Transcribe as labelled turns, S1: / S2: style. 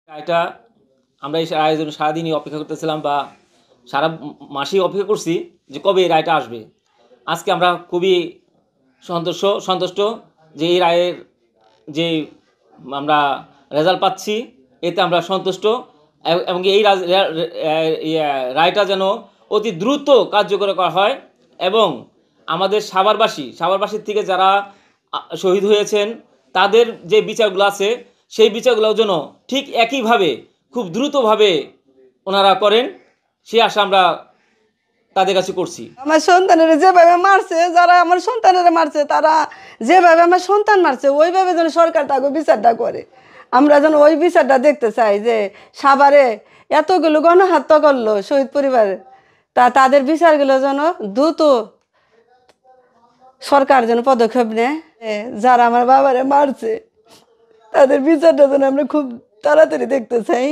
S1: রায়টা আমরা এই রায়ের জন্য সারাদিনই অপেক্ষা করতেছিলাম বা সারা মাসেই অপেক্ষা করছি যে কবে এই রায়টা আসবে। আজকে আমরা খুবই সন্তুষ্ট যে এই রায়ের যে আমরা রেজাল্ট পাচ্ছি, এতে আমরা সন্তুষ্ট এবং এই রায়টা যেন অতি দ্রুত কার্যকর করা হয় এবং আমাদের সাভারবাসীর থেকে যারা শহীদ হয়েছেন তাদের যে বিচারগুলো আছে সেই বিচারগুলো যেন ঠিক একইভাবে খুব দ্রুতভাবে ওনারা করেন, সে আশা আমরা তাদের কাছে করছি।
S2: আমার সন্তানের যেভাবে মারছে, যারা আমার সন্তানের মারছে, তারা যেভাবে আমার সন্তান মারছে ওইভাবে যেন সরকার তাকে বিচারটা করে। আমরা যেন ওই বিচারটা দেখতে চাই যে সাভারে এতগুলো গণহত্যা করলো শহীদ পরিবারে, তাদের বিচারগুলো যেন দ্রুত সরকার যেন পদক্ষেপ নেয়। যারা আমার বাবারে মারছে তাদের বিচারটা যেন আমরা খুব তাড়াতাড়ি দেখতে চাই।